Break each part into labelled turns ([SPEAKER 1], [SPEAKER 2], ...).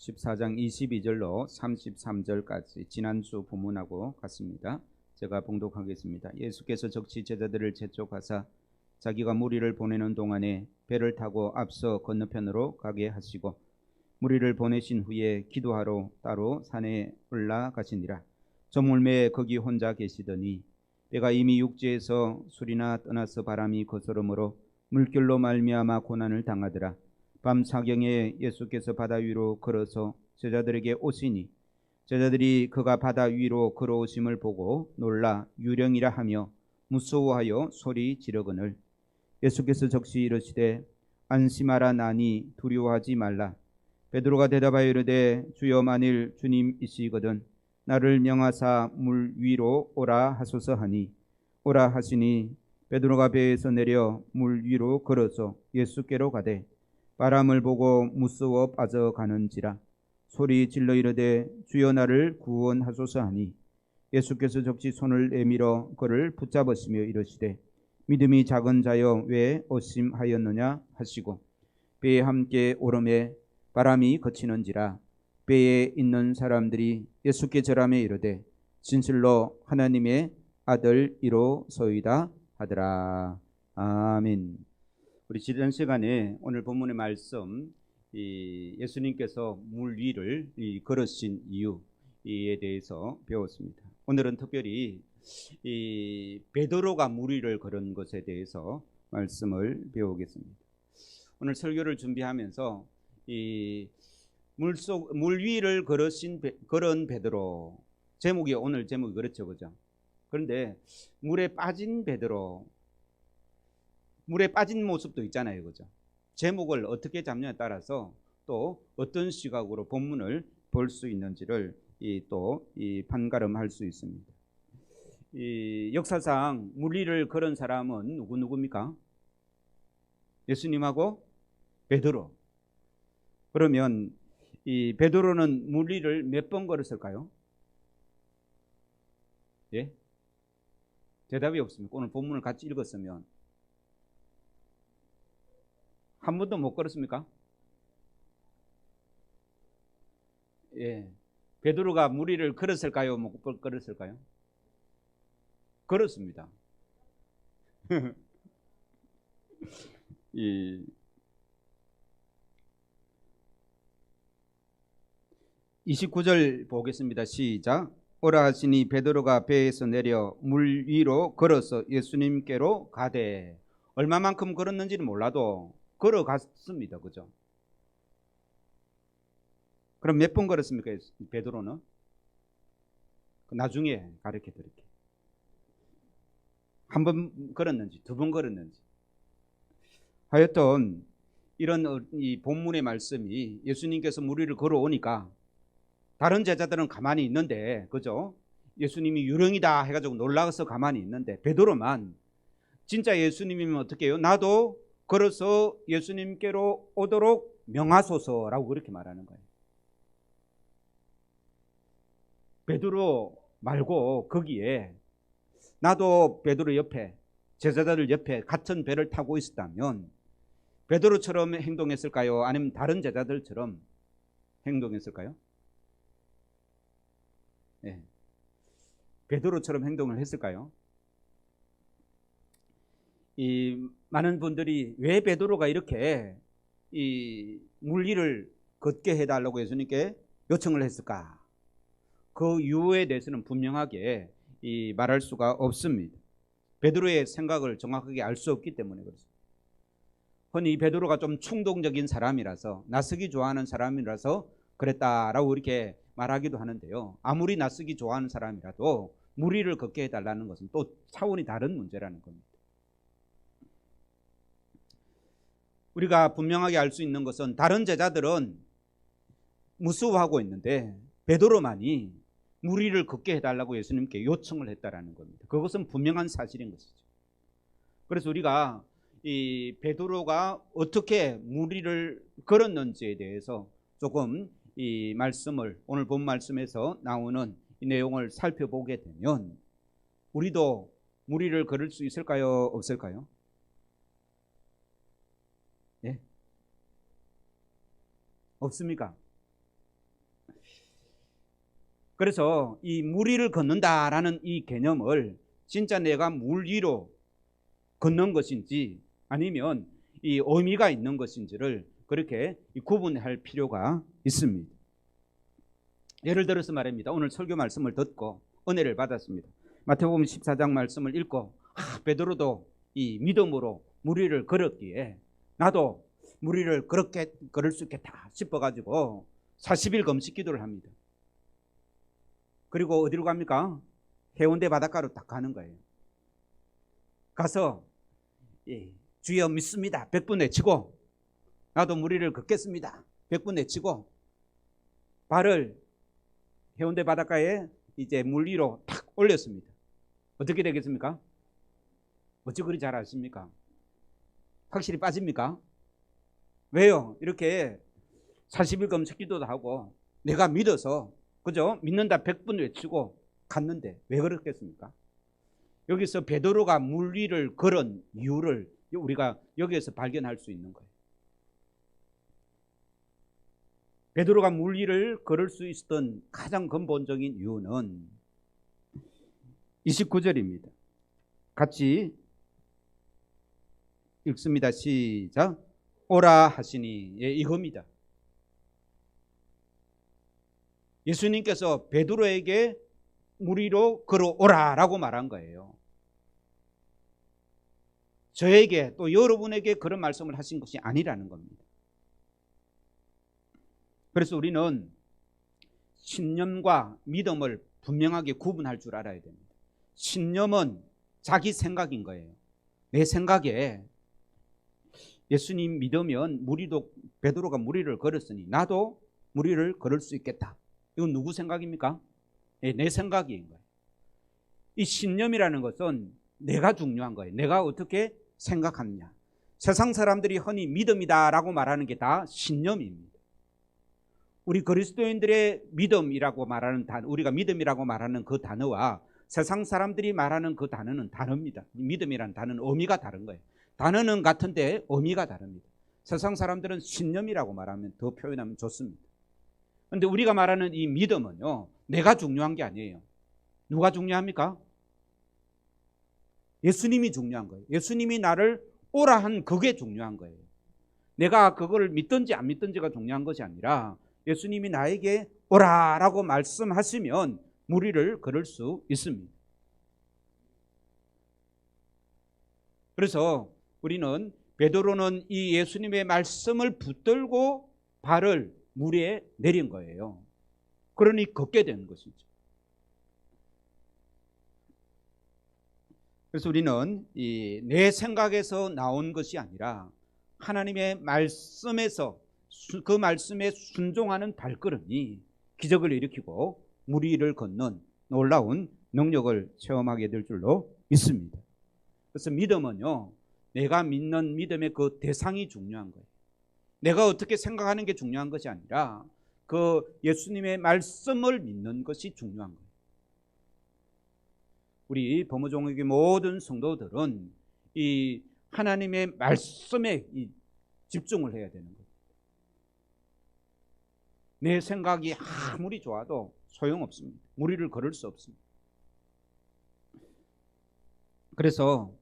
[SPEAKER 1] 14장 22절로 33절까지 지난주 본문하고 같습니다. 제가 봉독하겠습니다. 예수께서 적시 제자들을 재촉하사 자기가 무리를 보내는 동안에 배를 타고 앞서 건너편으로 가게 하시고 무리를 보내신 후에 기도하러 따로 산에 올라가시니라. 저물매에 거기 혼자 계시더니 배가 이미 육지에서 술이나 떠나서 바람이 거스름으로 물결로 말미암아 고난을 당하더라. 밤 사경에 예수께서 바다 위로 걸어서 제자들에게 오시니 제자들이 그가 바다 위로 걸어오심을 보고 놀라 유령이라 하며 무서워하여 소리 지르거늘 예수께서 적시 이르시되 안심하라 나니 두려워하지 말라. 베드로가 대답하여 이르되 주여 만일 주님이시거든 나를 명하사 물 위로 오라 하소서 하니 오라 하시니 베드로가 배에서 내려 물 위로 걸어서 예수께로 가되 바람을 보고 무서워 빠져가는지라 소리 질러 이르되 주여 나를 구원하소서 하니 예수께서 적시 손을 내밀어 그를 붙잡으시며 이르시되 믿음이 작은 자여 왜 의심하였느냐 하시고 배에 함께 오르매 바람이 그치는지라 배에 있는 사람들이 예수께 절하며 이르되 진실로 하나님의 아들이로소이다 하더라. 아멘. 우리 지난 시간에 오늘 본문의 말씀 예수님께서 물 위를 걸으신 이유에 대해서 배웠습니다. 오늘은 특별히 베드로가 물 위를 걸은 것에 대해서 말씀을 배우겠습니다. 오늘 설교를 준비하면서 물 위를 걸은 베드로 제목이 오늘 제목이 그렇죠, 그죠? 그런데 물에 빠진 베드로 물에 빠진 모습도 있잖아요, 그죠? 제목을 어떻게 잡냐에 따라서 또 어떤 시각으로 본문을 볼 수 있는지를 또 판가름할 수 있습니다. 역사상 물 위를 걸은 사람은 누구입니까? 예수님하고 베드로. 그러면 이 베드로는 물 위를 몇 번 걸었을까요? 예? 대답이 없습니다. 오늘 본문을 같이 읽었으면 한 번도 못 걸었습니까? 예. 베드로가 물 위를 걸었을까요? 못 걸었을까요? 걸었습니다. 29절 보겠습니다. 시작. 오라 하시니 베드로가 배에서 내려 물 위로 걸어서 예수님께로 가되 얼마만큼 걸었는지는 몰라도 걸어갔습니다. 그죠? 그럼 몇 번 걸었습니까? 베드로는? 나중에 가르쳐 드릴게요. 한 번 걸었는지 두 번 걸었는지. 하여튼 이런 이 본문의 말씀이 예수님께서 물 위를 걸어오니까 다른 제자들은 가만히 있는데, 그죠? 예수님이 유령이다 해가지고 놀라서 가만히 있는데 베드로만 진짜 예수님이면 어떻게 해요? 나도 걸어서 예수님께로 오도록 명하소서라고 그렇게 말하는 거예요. 베드로 말고 거기에 나도 베드로 옆에 제자들 옆에 같은 배를 타고 있었다면 베드로처럼 행동했을까요? 아니면 다른 제자들처럼 행동했을까요? 네. 베드로처럼 행동을 했을까요? 많은 분들이 왜 베드로가 이렇게 물 위를 걷게 해달라고 예수님께 요청을 했을까? 그 이유에 대해서는 분명하게 말할 수가 없습니다. 베드로의 생각을 정확하게 알 수 없기 때문에 그렇습니다. 흔히 베드로가 좀 충동적인 사람이라서 낯서기 좋아하는 사람이라서 그랬다라고 이렇게 말하기도 하는데요. 아무리 낯서기 좋아하는 사람이라도 물 위를 걷게 해달라는 것은 또 차원이 다른 문제라는 겁니다. 우리가 분명하게 알 수 있는 것은 다른 제자들은 무서워하고 있는데 베드로만이 물 위를 걷게 해달라고 예수님께 요청을 했다라는 겁니다. 그것은 분명한 사실인 것이죠. 그래서 우리가 이 베드로가 어떻게 물 위를 걸었는지에 대해서 조금 이 말씀을 오늘 본 말씀에서 나오는 이 내용을 살펴보게 되면 우리도 물 위를 걸을 수 있을까요? 없을까요? 예? 없습니까? 그래서 이 물 위를 걷는다라는 이 개념을 진짜 내가 물 위로 걷는 것인지 아니면 이 의미가 있는 것인지를 그렇게 구분할 필요가 있습니다. 예를 들어서 말입니다. 오늘 설교 말씀을 듣고 은혜를 받았습니다. 마태복음 14장 말씀을 읽고 베드로도 이 믿음으로 물 위를 걸었기에 나도 물 위를 그렇게 걸을 수 있겠다 싶어가지고 40일 금식 기도를 합니다. 그리고 어디로 갑니까? 해운대 바닷가로 딱 가는 거예요. 가서 주여 믿습니다 100분 외치고 나도 물 위를 걷겠습니다 100분 외치고 발을 해운대 바닷가에 이제 물 위로 탁 올렸습니다. 어떻게 되겠습니까? 어찌 그리 잘 아십니까? 확실히 빠집니까? 왜요? 이렇게 40일 금식 기도도 하고 내가 믿어서 그죠? 믿는다 100분 외치고 갔는데 왜 그렇겠습니까? 여기서 베드로가 물 위를 걸은 이유를 우리가 여기에서 발견할 수 있는 거예요. 베드로가 물 위를 걸을 수 있었던 가장 근본적인 이유는 29절입니다. 같이 읽습니다. 시작. 오라 하시니. 이겁니다. 예수님께서 베드로에게 물 위로 걸어오라라고 말한 거예요. 저에게 또 여러분에게 그런 말씀을 하신 것이 아니라는 겁니다. 그래서 우리는 신념과 믿음을 분명하게 구분할 줄 알아야 됩니다. 신념은 자기 생각인 거예요. 내 생각에 예수님 믿으면 베드로가 물 위를 걸었으니 나도 물 위를 걸을 수 있겠다. 이건 누구 생각입니까? 내 생각인 거예요. 이 신념이라는 것은 내가 중요한 거예요. 내가 어떻게 생각하느냐. 세상 사람들이 흔히 믿음이다라고 말하는 게 다 신념입니다. 우리 그리스도인들의 믿음이라고 말하는 우리가 믿음이라고 말하는 그 단어와 세상 사람들이 말하는 그 단어는 다릅니다. 믿음이라는 단어는 의미가 다른 거예요. 단어는 같은데 의미가 다릅니다. 세상 사람들은 신념이라고 말하면 더 표현하면 좋습니다. 그런데 우리가 말하는 이 믿음은요, 내가 중요한 게 아니에요. 누가 중요합니까? 예수님이 중요한 거예요. 예수님이 나를 오라 한 그게 중요한 거예요. 내가 그걸 믿든지 안 믿든지가 중요한 것이 아니라 예수님이 나에게 오라라고 말씀하시면 물 위를 걸을 수 있습니다. 그래서 우리는 베드로는 이 예수님의 말씀을 붙들고 발을 물 위에 내린 거예요. 그러니 걷게 되는 것이죠. 그래서 우리는 내 생각에서 나온 것이 아니라 하나님의 말씀에서 그 말씀에 순종하는 발걸음이 기적을 일으키고 물 위를 걷는 놀라운 능력을 체험하게 될 줄로 믿습니다. 그래서 믿음은요, 내가 믿는 믿음의 그 대상이 중요한 거예요. 내가 어떻게 생각하는 게 중요한 것이 아니라 그 예수님의 말씀을 믿는 것이 중요한 거예요. 우리 범어종의 모든 성도들은 이 하나님의 말씀에 집중을 해야 되는 거예요. 내 생각이 아무리 좋아도 소용없습니다. 물 위를 걸을 수 없습니다. 그래서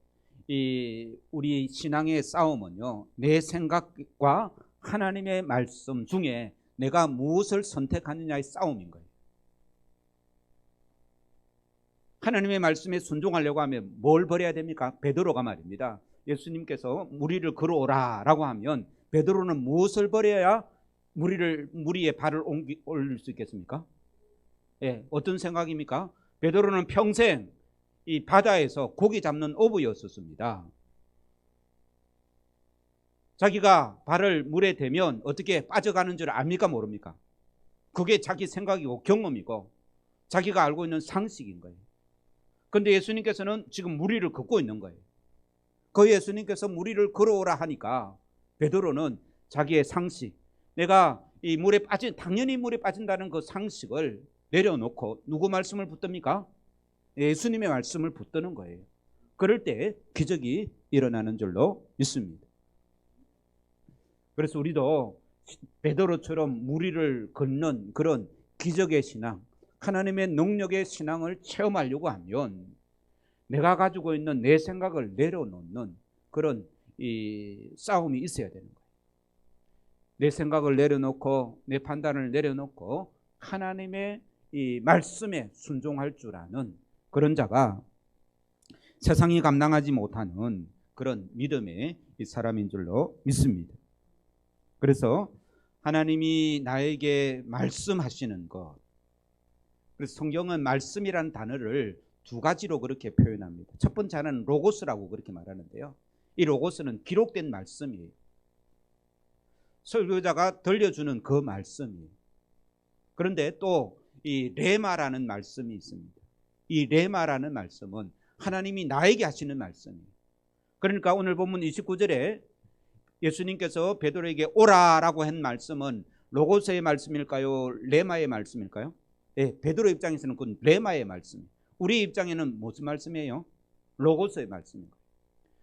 [SPEAKER 1] 우리 신앙의 싸움은요, 내 생각과 하나님의 말씀 중에 내가 무엇을 선택하느냐의 싸움인 거예요. 하나님의 말씀에 순종하려고 하면 뭘 버려야 됩니까? 베드로가 말입니다. 예수님께서 물 위를 걸어오라라고 하면 베드로는 무엇을 버려야 물 위에 발을 올릴 수 있겠습니까? 어떤 생각입니까? 베드로는 평생 이 바다에서 고기 잡는 어부였었습니다. 자기가 발을 물에 대면 어떻게 빠져가는 줄 압니까? 모릅니까? 그게 자기 생각이고 경험이고 자기가 알고 있는 상식인 거예요. 그런데 예수님께서는 지금 물 위를 걷고 있는 거예요. 그 예수님께서 물 위를 걸어오라 하니까 베드로는 자기의 상식, 내가 이 물에 당연히 물에 빠진다는 그 상식을 내려놓고 누구 말씀을 붙듭니까? 예수님의 말씀을 붙드는 거예요. 그럴 때 기적이 일어나는 줄로 믿습니다. 그래서 우리도 베드로처럼 물 위를 걷는 그런 기적의 신앙, 하나님의 능력의 신앙을 체험하려고 하면 내가 가지고 있는 내 생각을 내려놓는 그런 이 싸움이 있어야 되는 거예요. 내 생각을 내려놓고 내 판단을 내려놓고 하나님의 이 말씀에 순종할 줄 아는 그런 자가 세상이 감당하지 못하는 그런 믿음의 사람인 줄로 믿습니다. 그래서 하나님이 나에게 말씀하시는 것, 그래서 성경은 말씀이라는 단어를 두 가지로 그렇게 표현합니다. 첫 번째 하나는 로고스라고 그렇게 말하는데요, 이 로고스는 기록된 말씀이에요. 설교자가 들려주는 그 말씀이에요. 그런데 또 이 레마라는 말씀이 있습니다. 이 레마라는 말씀은 하나님이 나에게 하시는 말씀이에요. 그러니까 오늘 본문 29절에 예수님께서 베드로에게 오라라고 한 말씀은 로고스의 말씀일까요? 레마의 말씀일까요? 네, 베드로 입장에서는 그건 레마의 말씀. 우리 입장에는 무슨 말씀이에요? 로고스의 말씀입니다.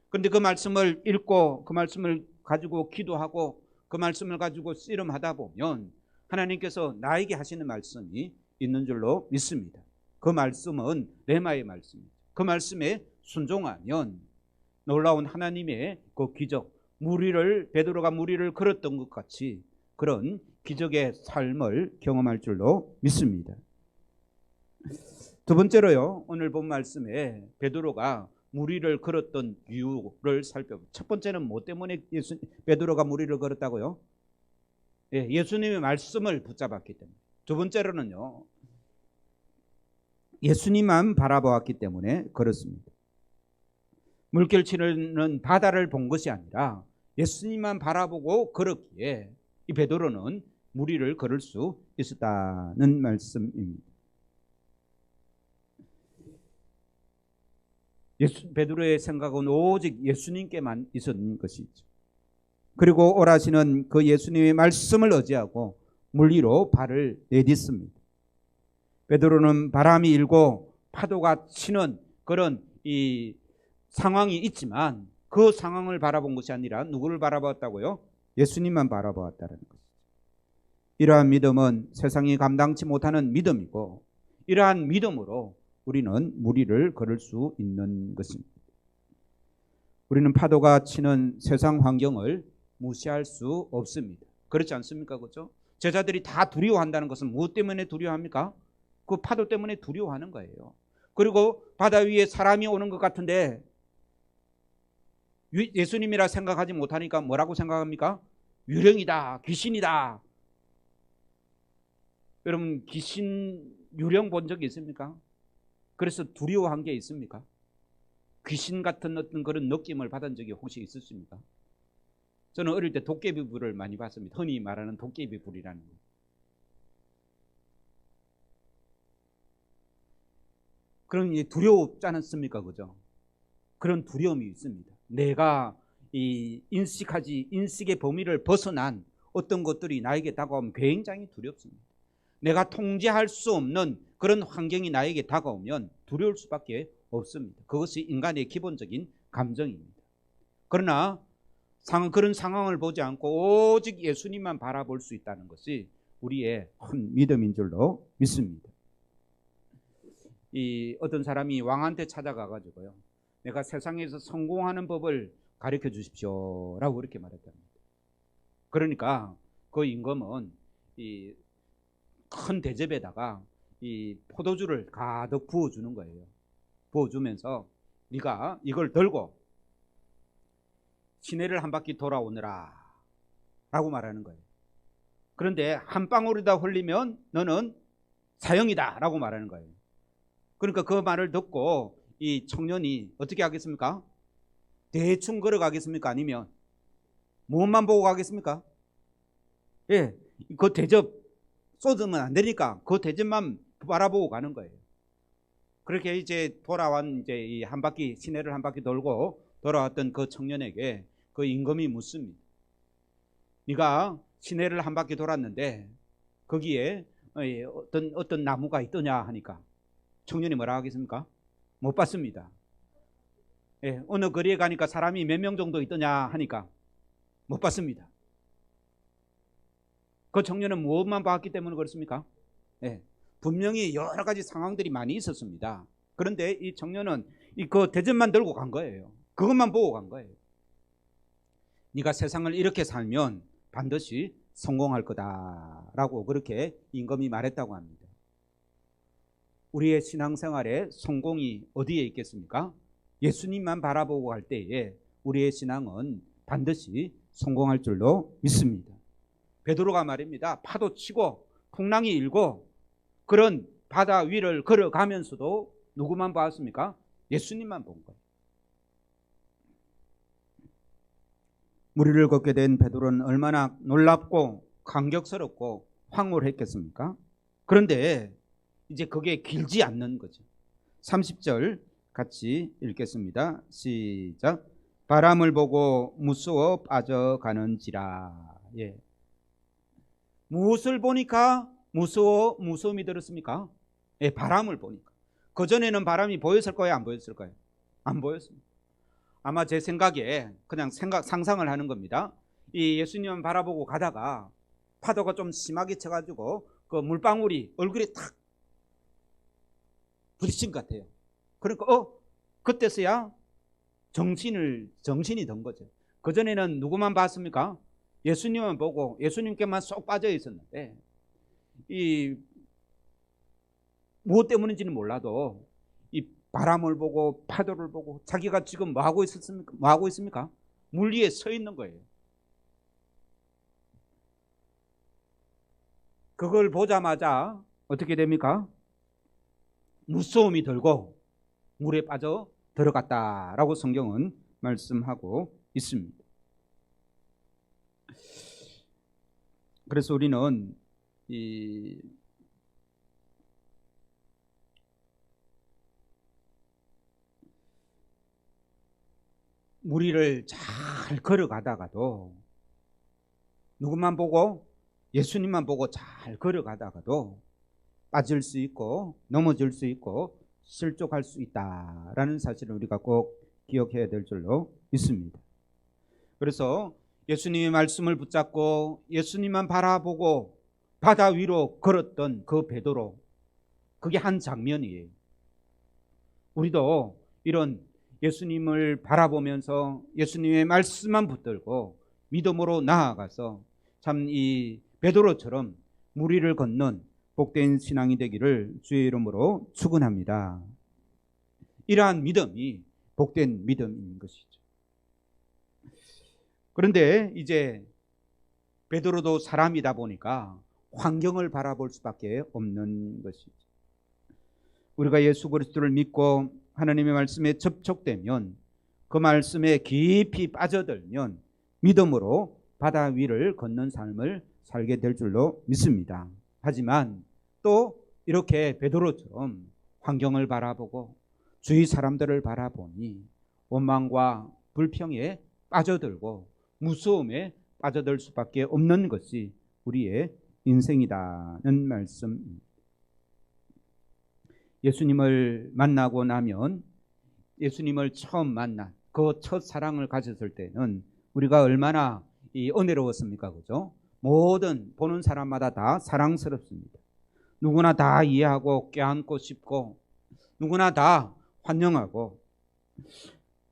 [SPEAKER 1] 그런데 그 말씀을 읽고 그 말씀을 가지고 기도하고 그 말씀을 가지고 씨름하다 보면 하나님께서 나에게 하시는 말씀이 있는 줄로 믿습니다. 그 말씀은 레마의 말씀입니다. 그 말씀에 순종하면 놀라운 하나님의 그 기적, 베드로가 무리를 걸었던 것 같이 그런 기적의 삶을 경험할 줄로 믿습니다. 두 번째로요, 오늘 본 말씀에 베드로가 무리를 걸었던 이유를 살펴봅니다. 첫 번째는 뭐 때문에 베드로가 무리를 걸었다고요? 예수님의 말씀을 붙잡았기 때문에. 두 번째로는요, 예수님만 바라보았기 때문에 그렇습니다. 물결 치는 바다를 본 것이 아니라 예수님만 바라보고 걸었기에 이 베드로는 무리를 걸을 수 있었다는 말씀입니다. 베드로의 생각은 오직 예수님께만 있었던 것이죠. 그리고 오라시는 그 예수님의 말씀을 의지하고 물리로 발을 내딛습니다. 베드로는 바람이 일고 파도가 치는 그런 이 상황이 있지만 그 상황을 바라본 것이 아니라 누구를 바라보았다고요? 예수님만 바라보았다는 것이죠. 이러한 믿음은 세상이 감당치 못하는 믿음이고, 이러한 믿음으로 우리는 무리를 걸을 수 있는 것입니다. 우리는 파도가 치는 세상 환경을 무시할 수 없습니다. 그렇지 않습니까? 그렇죠? 제자들이 다 두려워한다는 것은 무엇 때문에 두려워합니까? 그 파도 때문에 두려워하는 거예요. 그리고 바다 위에 사람이 오는 것 같은데 예수님이라 생각하지 못하니까 뭐라고 생각합니까? 유령이다, 귀신이다. 여러분, 귀신, 유령 본 적이 있습니까? 그래서 두려워한 게 있습니까? 귀신 같은 어떤 그런 느낌을 받은 적이 혹시 있으십니까? 저는 어릴 때 도깨비불을 많이 봤습니다. 흔히 말하는 도깨비불이라는 거. 그런 두려웠지 않습니까? 그죠? 그런 두려움이 있습니다. 내가 이 인식의 범위를 벗어난 어떤 것들이 나에게 다가오면 굉장히 두렵습니다. 내가 통제할 수 없는 그런 환경이 나에게 다가오면 두려울 수밖에 없습니다. 그것이 인간의 기본적인 감정입니다. 그러나 그런 상황을 보지 않고 오직 예수님만 바라볼 수 있다는 것이 우리의 큰 믿음인 줄로 믿습니다. 어떤 사람이 왕한테 찾아가가지고요, 내가 세상에서 성공하는 법을 가르쳐 주십시오 라고 그렇게 말했답니다. 그러니까 그 임금은 큰 대접에다가 이 포도주를 가득 부어주는 거예요. 부어주면서 네가 이걸 들고 시내를 한 바퀴 돌아오느라 라고 말하는 거예요. 그런데 한 방울이다 흘리면 너는 사형이다 라고 말하는 거예요. 그러니까 그 말을 듣고 이 청년이 어떻게 하겠습니까? 대충 걸어가겠습니까? 아니면 무엇만 보고 가겠습니까? 예, 그 대접 쏟으면 안 되니까 그 대접만 바라보고 가는 거예요. 그렇게 이제 이제 한 바퀴 시내를 한 바퀴 돌고 돌아왔던 그 청년에게 그 임금이 묻습니다. 네가 시내를 한 바퀴 돌았는데 거기에 어떤 나무가 있더냐 하니까 청년이 뭐라 하겠습니까? 못 봤습니다. 예, 어느 거리에 가니까 사람이 몇 명 정도 있더냐 하니까 못 봤습니다. 그 청년은 무엇만 봤기 때문에 그렇습니까? 예, 분명히 여러 가지 상황들이 많이 있었습니다. 그런데 이 청년은 그 대접만 들고 간 거예요. 그것만 보고 간 거예요. 네가 세상을 이렇게 살면 반드시 성공할 거다라고 그렇게 임금이 말했다고 합니다. 우리의 신앙생활에 성공이 어디에 있겠습니까? 예수님만 바라보고 갈 때에 우리의 신앙은 반드시 성공할 줄로 믿습니다. 베드로가 말입니다. 파도 치고 풍랑이 일고 그런 바다 위를 걸어가면서도 누구만 봤습니까? 예수님만 본 거예요. 무리를 걷게 된 베드로는 얼마나 놀랍고 감격스럽고 황홀했겠습니까? 그런데 이제 그게 길지 않는 거죠. 30절 같이 읽겠습니다. 시작. 바람을 보고 무서워 빠져가는지라. 예. 무엇을 보니까 무서움이 들었습니까? 예, 바람을 보니까. 그전에는 바람이 보였을 거예요, 안 보였을 거예요? 안 보였습니다. 아마 제 생각에 그냥 상상을 하는 겁니다. 이 예수님을 바라보고 가다가 파도가 좀 심하게 쳐가지고 그 물방울이 얼굴에 탁 부딪힌 것 같아요. 그러니까 그때서야 정신이 든 거죠. 그전에는 누구만 봤습니까? 예수님만 보고 예수님께만 쏙 빠져 있었는데 이 무엇 때문인지는 몰라도 이 바람을 보고 파도를 보고 자기가 지금 뭐 하고 있습니까? 물 위에 서 있는 거예요. 그걸 보자마자 어떻게 됩니까? 무서움이 들고 물에 빠져 들어갔다라고 성경은 말씀하고 있습니다. 그래서 우리는 이 무리를 잘 걸어가다가도 누구만 보고 예수님만 보고 잘 걸어가다가도 빠질 수 있고 넘어질 수 있고 실족할 수 있다라는 사실을 우리가 꼭 기억해야 될 줄로 믿습니다. 그래서 예수님의 말씀을 붙잡고 예수님만 바라보고 바다 위로 걸었던 그 베드로, 그게 한 장면이에요. 우리도 이런 예수님을 바라보면서 예수님의 말씀만 붙들고 믿음으로 나아가서 참 이 베드로처럼 무리를 건넌 복된 신앙이 되기를 주의 이름으로 축원합니다. 이러한 믿음이 복된 믿음인 것이죠. 그런데 이제 베드로도 사람이다 보니까 환경을 바라볼 수밖에 없는 것이죠. 우리가 예수 그리스도를 믿고 하나님의 말씀에 접촉되면 그 말씀에 깊이 빠져들면 믿음으로 바다 위를 걷는 삶을 살게 될 줄로 믿습니다. 하지만 또 이렇게 베드로처럼 환경을 바라보고 주위 사람들을 바라보니 원망과 불평에 빠져들고 무서움에 빠져들 수밖에 없는 것이 우리의 인생이라는 말씀입니다. 예수님을 만나고 나면 예수님을 처음 만난 그 첫 사랑을 가졌을 때는 우리가 얼마나 은혜로웠습니까? 그죠? 모든 보는 사람마다 다 사랑스럽습니다. 누구나 다 이해하고 껴안고 싶고 누구나 다 환영하고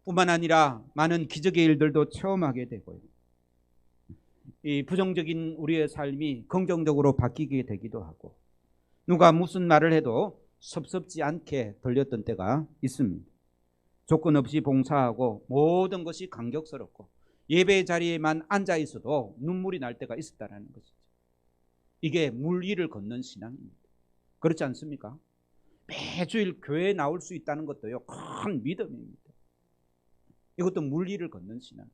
[SPEAKER 1] 뿐만 아니라 많은 기적의 일들도 체험하게 되고요. 이 부정적인 우리의 삶이 긍정적으로 바뀌게 되기도 하고 누가 무슨 말을 해도 섭섭지 않게 들렸던 때가 있습니다. 조건 없이 봉사하고 모든 것이 감격스럽고 예배 자리에만 앉아 있어도 눈물이 날 때가 있었다는 것이죠. 이게 물 위를 걷는 신앙입니다. 그렇지 않습니까? 매주일 교회에 나올 수 있다는 것도요, 큰 믿음입니다. 이것도 물 위를 걷는 신앙.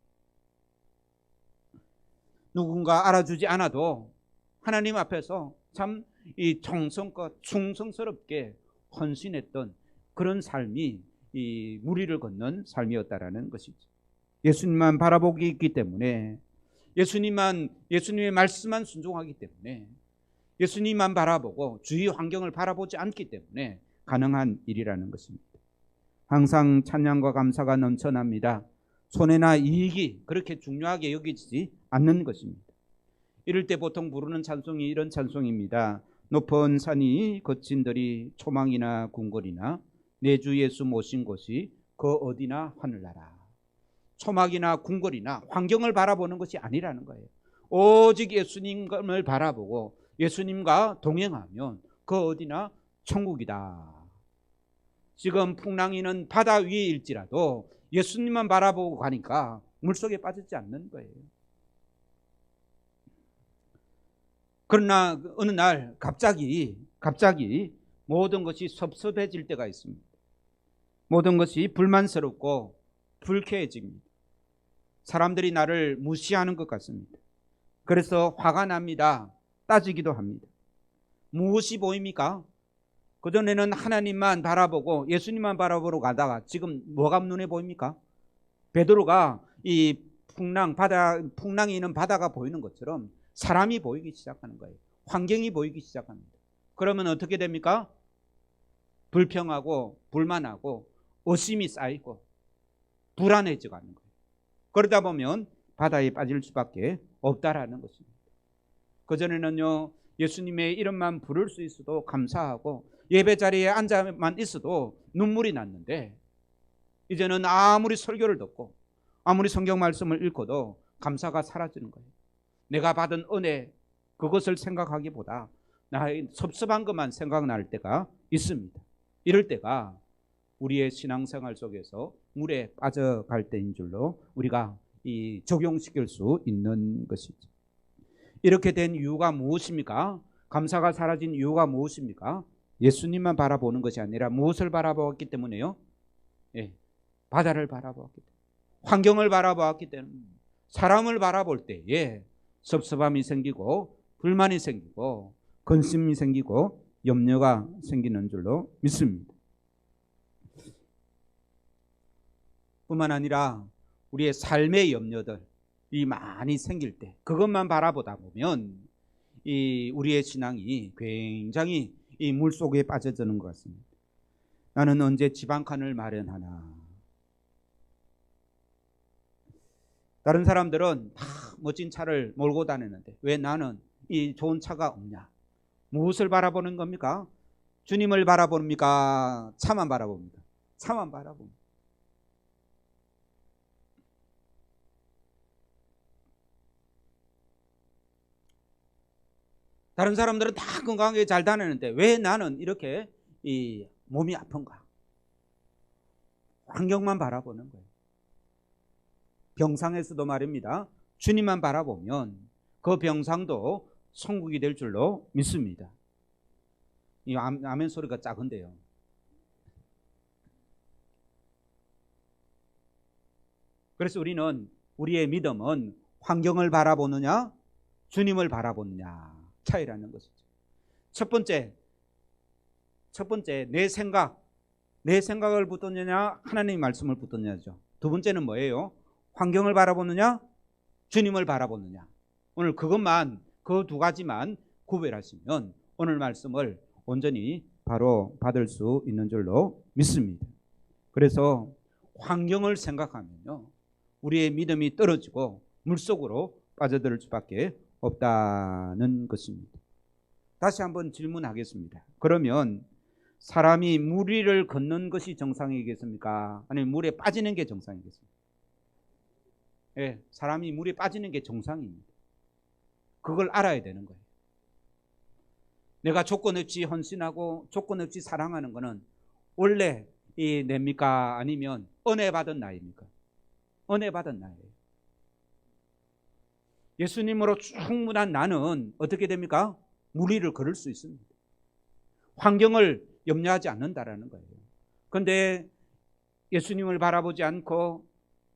[SPEAKER 1] 누군가 알아주지 않아도 하나님 앞에서 참 이 정성껏 충성스럽게 헌신했던 그런 삶이 이 무리를 걷는 삶이었다라는 것이죠. 예수님만 바라보기 있기 때문에 예수님의 말씀만 순종하기 때문에 예수님만 바라보고 주위 환경을 바라보지 않기 때문에 가능한 일이라는 것입니다. 항상 찬양과 감사가 넘쳐납니다. 손해나 이익이 그렇게 중요하게 여기지 않는 것입니다. 이럴 때 보통 부르는 찬송이 이런 찬송입니다. 높은 산이 거친 들이 초망이나 궁궐이나 내 주 예수 모신 곳이 그 어디나 하늘나라. 초막이나 궁궐이나 환경을 바라보는 것이 아니라는 거예요. 오직 예수님을 바라보고 예수님과 동행하면 그 어디나 천국이다. 지금 풍랑이는 바다 위일지라도 예수님만 바라보고 가니까 물속에 빠지지 않는 거예요. 그러나 어느 날 갑자기 모든 것이 섭섭해질 때가 있습니다. 모든 것이 불만스럽고 불쾌해집니다. 사람들이 나를 무시하는 것 같습니다. 그래서 화가 납니다. 따지기도 합니다. 무엇이 보입니까? 그전에는 하나님만 바라보고 예수님만 바라보러 가다가 지금 뭐가 눈에 보입니까? 베드로가 이 풍랑이 있는 바다가 보이는 것처럼 사람이 보이기 시작하는 거예요. 환경이 보이기 시작합니다. 그러면 어떻게 됩니까? 불평하고 불만하고 의심이 쌓이고 불안해져 가는 거예요. 그러다 보면 바다에 빠질 수밖에 없다라는 것입니다. 그전에는요, 예수님의 이름만 부를 수 있어도 감사하고 예배 자리에 앉아만 있어도 눈물이 났는데 이제는 아무리 설교를 듣고 아무리 성경 말씀을 읽어도 감사가 사라지는 거예요. 내가 받은 은혜, 그것을 생각하기보다 나의 섭섭한 것만 생각날 때가 있습니다. 이럴 때가 우리의 신앙생활 속에서 물에 빠져갈 때인 줄로 우리가 적용시킬 수 있는 것이죠. 이렇게 된 이유가 무엇입니까? 감사가 사라진 이유가 무엇입니까? 예수님만 바라보는 것이 아니라 무엇을 바라보았기 때문에요? 바다를 바라보았기 때문에, 환경을 바라보았기 때문에, 사람을 바라볼 때에 섭섭함이 생기고 불만이 생기고 근심이 생기고 염려가 생기는 줄로 믿습니다. 뿐만 아니라 우리의 삶의 염려들이 많이 생길 때 그것만 바라보다 보면 우리의 신앙이 굉장히 이 물속에 빠져드는 것 같습니다. 나는 언제 집 한 칸을 마련하나. 다른 사람들은 다 멋진 차를 몰고 다니는데 왜 나는 이 좋은 차가 없냐? 무엇을 바라보는 겁니까? 주님을 바라봅니까? 차만 바라봅니까? 차만 바라봅니다. 다른 사람들은 다 건강하게 잘 다니는데 왜 나는 이렇게 이 몸이 아픈가? 환경만 바라보는 거예요. 병상에서도 말입니다. 주님만 바라보면 그 병상도 천국이 될 줄로 믿습니다. 이 아멘 소리가 작은데요. 그래서 우리의 믿음은 환경을 바라보느냐 주님을 바라보느냐 차이라는 것이죠. 첫 번째 내 생각을 붙드느냐 하나님의 말씀을 붙드느냐죠. 두 번째는 뭐예요? 환경을 바라보느냐 주님을 바라보느냐. 오늘 그것만 그 두 가지만 구별하시면 오늘 말씀을 온전히 바로 받을 수 있는 줄로 믿습니다. 그래서 환경을 생각하면요 우리의 믿음이 떨어지고 물속으로 빠져들 수밖에 없다는 것입니다. 다시 한번 질문하겠습니다. 그러면 사람이 물 위를 걷는 것이 정상이겠습니까? 아니면 물에 빠지는 게 정상이겠습니까? 사람이 물에 빠지는 게 정상입니다. 그걸 알아야 되는 거예요. 내가 조건 없이 헌신하고 조건 없이 사랑하는 것은 원래 냅니까? 아니면 은혜 받은 나입니까? 은혜 받은 나예요. 예수님으로 충분한 나는 어떻게 됩니까? 물 위를 걸을 수 있습니다. 환경을 염려하지 않는다라는 거예요. 그런데 예수님을 바라보지 않고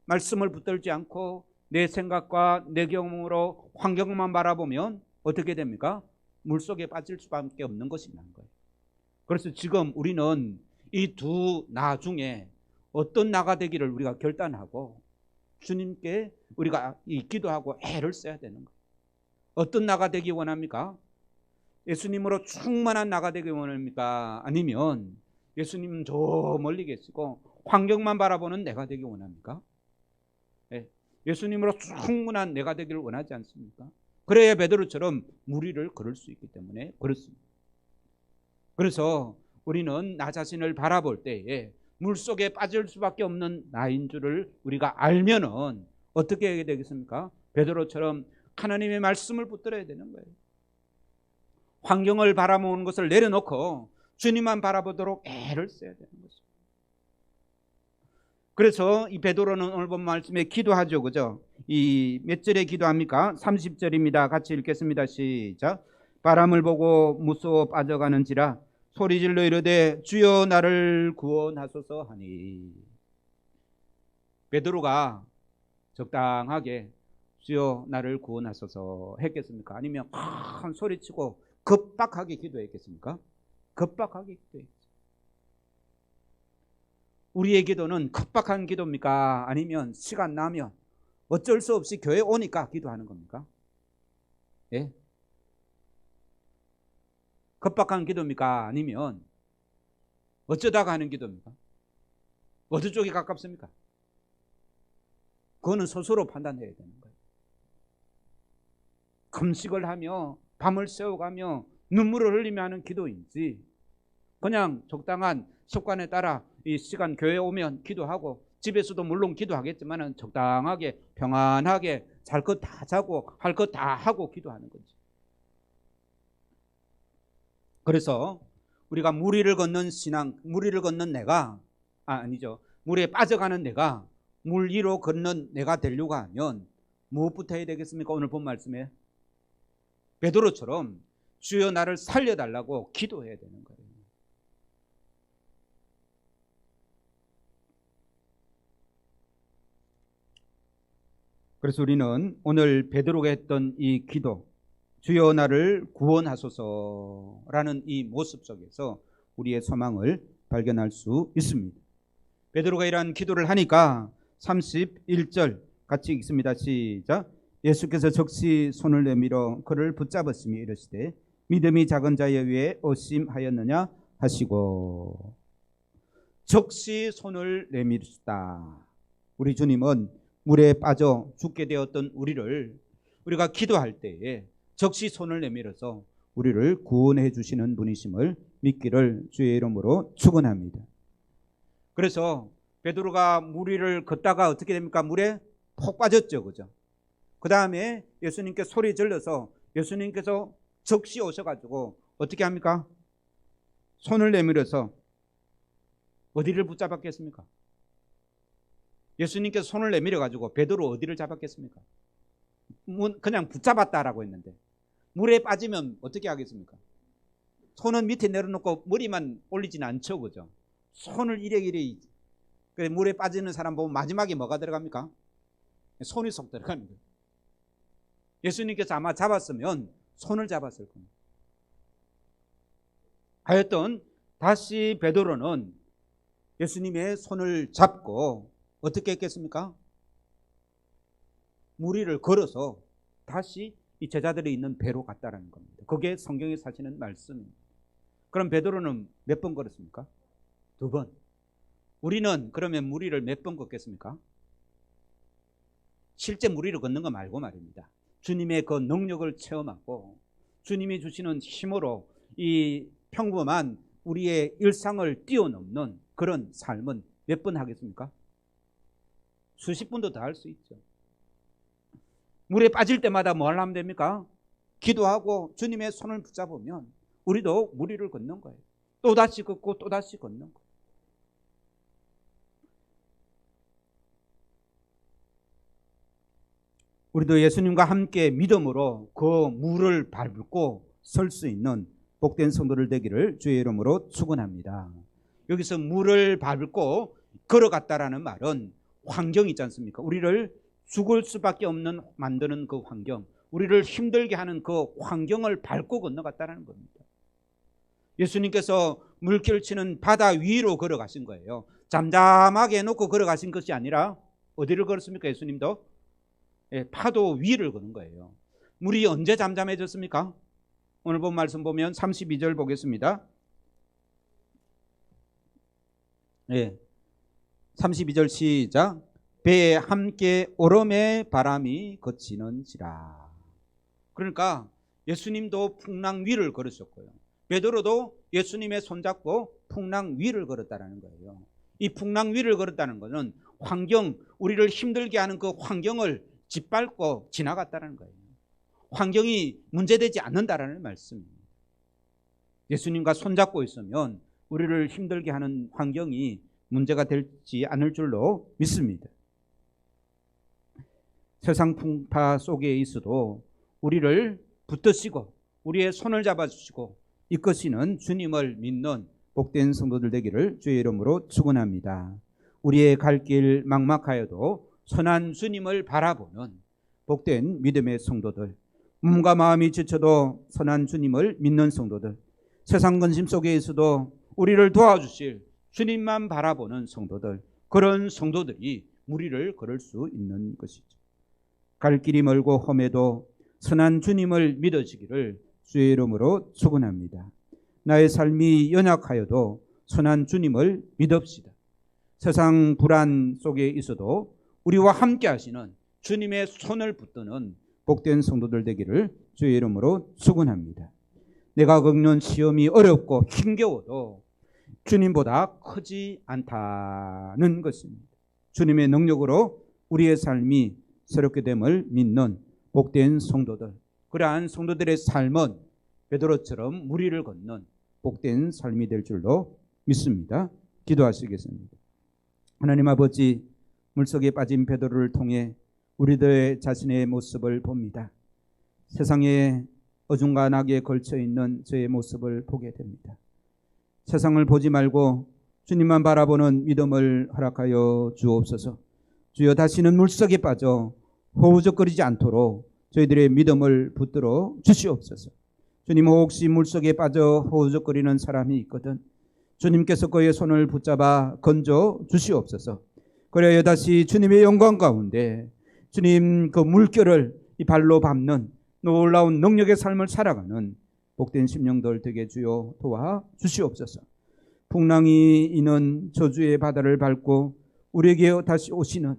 [SPEAKER 1] 말씀을 붙들지 않고 내 생각과 내 경험으로 환경만 바라보면 어떻게 됩니까? 물속에 빠질 수밖에 없는 것이 난 거예요. 그래서 지금 우리는 이 두 나 중에 어떤 나가 되기를 우리가 결단하고 주님께 우리가 기도하고 애를 써야 되는 거예요. 어떤 나가 되기 원합니까? 예수님으로 충만한 나가 되기 원합니까? 아니면 예수님은 저 멀리 계시고 환경만 바라보는 내가 되기 원합니까? 예수님으로 충분한 내가 되기를 원하지 않습니까? 그래야 베드로처럼 물 위를 걸을 수 있기 때문에 그렇습니다. 그래서 우리는 나 자신을 바라볼 때에 물속에 빠질 수밖에 없는 나인 줄을 우리가 알면은 어떻게 해야 되겠습니까? 베드로처럼 하나님의 말씀을 붙들어야 되는 거예요. 환경을 바라보는 것을 내려놓고 주님만 바라보도록 애를 써야 되는 거죠. 그래서 이 베드로는 오늘 본 말씀에 기도하죠. 그죠? 이 몇 절에 기도합니까? 30절입니다. 같이 읽겠습니다. 시작. 바람을 보고 무서워 빠져가는지라 소리질러 이르되 주여 나를 구원하소서 하니. 베드로가 적당하게 주여 나를 구원하소서 했겠습니까? 아니면 큰 소리치고 급박하게 기도했겠습니까? 급박하게 기도했죠. 우리의 기도는 급박한 기도입니까? 아니면 시간 나면 어쩔 수 없이 교회 오니까 기도하는 겁니까? 예? 급박한 기도입니까? 아니면 어쩌다가 하는 기도입니까? 어느 쪽이 가깝습니까? 그거는 스스로 판단해야 되는 거예요. 금식을 하며 밤을 새워가며 눈물을 흘리며 하는 기도인지, 그냥 적당한 습관에 따라 이 시간 교회 오면 기도하고 집에서도 물론 기도하겠지만 적당하게 평안하게 잘 것 다 자고 할 것 다 하고 기도하는 거지. 그래서 우리가 물 위를 걷는 신앙, 물 위를 걷는 내가 아니죠. 물에 빠져가는 내가 물 위로 걷는 내가 되려고 하면 무엇부터 해야 되겠습니까? 오늘 본 말씀에 베드로처럼 주여 나를 살려달라고 기도해야 되는 거예요. 그래서 우리는 오늘 베드로가 했던 이 기도, 주여 나를 구원하소서라는 이 모습 속에서 우리의 소망을 발견할 수 있습니다. 베드로가 이러한 기도를 하니까 31절 같이 읽습니다. 시작. 예수께서 적시 손을 내밀어 그를 붙잡으시며 이르시되 믿음이 작은 자의 위에 의심하였느냐 하시고. 적시 손을 내밀으시다. 우리 주님은 물에 빠져 죽게 되었던 우리가 기도할 때에 적시 손을 내밀어서 우리를 구원해 주시는 분이심을 믿기를 주의 이름으로 축원합니다. 그래서 베드로가 물 위를 걷다가 어떻게 됩니까? 물에 푹 빠졌죠. 그죠? 그 다음에 예수님께 소리 질러서 예수님께서 적시 오셔가지고 어떻게 합니까? 손을 내밀어서 어디를 붙잡았겠습니까? 예수님께서 손을 내밀어가지고 베드로 어디를 잡았겠습니까? 그냥 붙잡았다라고 했는데 물에 빠지면 어떻게 하겠습니까? 손은 밑에 내려놓고 머리만 올리지는 않죠. 그죠? 손을 이래이래. 물에 빠지는 사람 보면 마지막에 뭐가 들어갑니까? 손이 쏙 들어가는 거예요. 예수님께서 아마 잡았으면 손을 잡았을 겁니다. 하여튼 다시 베드로는 예수님의 손을 잡고 어떻게 했겠습니까? 물 위를 걸어서 다시 이 제자들이 있는 배로 갔다라는 겁니다. 그게 성경에 사시는 말씀입니다. 그럼 베드로는 몇 번 걸었습니까? 2번. 우리는 그러면 물 위를 몇 번 걷겠습니까? 실제 물 위를 걷는 거 말고 말입니다. 주님의 그 능력을 체험하고 주님이 주시는 힘으로 이 평범한 우리의 일상을 뛰어넘는 그런 삶은 몇 번 하겠습니까? 수십 번도 더 할 수 있죠. 물에 빠질 때마다 뭘 하면 됩니까? 기도하고 주님의 손을 붙잡으면 우리도 물 위를 걷는 거예요. 또다시 걷고 또다시 걷는 거예요. 우리도 예수님과 함께 믿음으로 그 물을 밟고 설 수 있는 복된 성도들 되기를 주의 이름으로 축원합니다. 여기서 물을 밟고 걸어갔다라는 말은 환경이 있지 않습니까? 우리를 죽을 수밖에 없는 만드는 그 환경, 우리를 힘들게 하는 그 환경을 밟고 건너갔다는 겁니다. 예수님께서 물결 치는 바다 위로 걸어가신 거예요. 잠잠하게 해놓고 걸어가신 것이 아니라 어디를 걸었습니까? 예수님도 파도 위를 거는 거예요. 물이 언제 잠잠해졌습니까? 오늘 본 말씀 보면 32절 보겠습니다. 32절 시작. 배에 함께 오름의 바람이 거치는지라. 그러니까 예수님도 풍랑 위를 걸으셨고요. 베드로도 예수님의 손잡고 풍랑 위를 걸었다는 거예요. 이 풍랑 위를 걸었다는 것은 우리를 힘들게 하는 그 환경을 짓밟고 지나갔다는 거예요. 환경이 문제되지 않는다라는 말씀입니다. 예수님과 손잡고 있으면 우리를 힘들게 하는 환경이 문제가 되지 않을 줄로 믿습니다. 세상 풍파 속에 있어도 우리를 붙드시고 우리의 손을 잡아주시고 이끄시는 주님을 믿는 복된 성도들 되기를 주의 이름으로 축원합니다. 우리의 갈 길 막막하여도 선한 주님을 바라보는 복된 믿음의 성도들, 몸과 마음이 지쳐도 선한 주님을 믿는 성도들, 세상 근심 속에 있어도 우리를 도와주실 주님만 바라보는 성도들, 그런 성도들이 무리를 걸을 수 있는 것이죠. 갈 길이 멀고 험해도 선한 주님을 믿어지기를 주의 이름으로 축원합니다. 나의 삶이 연약하여도 선한 주님을 믿읍시다. 세상 불안 속에 있어도 우리와 함께 하시는 주님의 손을 붙드는 복된 성도들 되기를 주의 이름으로 축원합니다. 내가 겪는 시험이 어렵고 힘겨워도 주님보다 크지 않다는 것입니다. 주님의 능력으로 우리의 삶이 새롭게 됨을 믿는 복된 성도들, 그러한 성도들의 삶은 베드로처럼 무리를 걷는 복된 삶이 될 줄로 믿습니다. 기도하시겠습니다. 하나님 아버지, 물속에 빠진 베드로를 통해 우리들의 자신의 모습을 봅니다. 세상에 어중간하게 걸쳐있는 저의 모습을 보게 됩니다. 세상을 보지 말고 주님만 바라보는 믿음을 허락하여 주옵소서. 주여, 다시는 물속에 빠져 허우적거리지 않도록 저희들의 믿음을 붙들어 주시옵소서. 주님, 혹시 물속에 빠져 허우적거리는 사람이 있거든 주님께서 그의 손을 붙잡아 건져 주시옵소서. 그래야 다시 주님의 영광 가운데 주님 그 물결을 이 발로 밟는 놀라운 능력의 삶을 살아가는 복된 심령들 되게 주여 도와 주시옵소서. 풍랑이 있는 저주의 바다를 밟고 우리에게 다시 오시는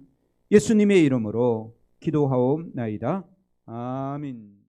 [SPEAKER 1] 예수님의 이름으로 기도하옵나이다. 아멘.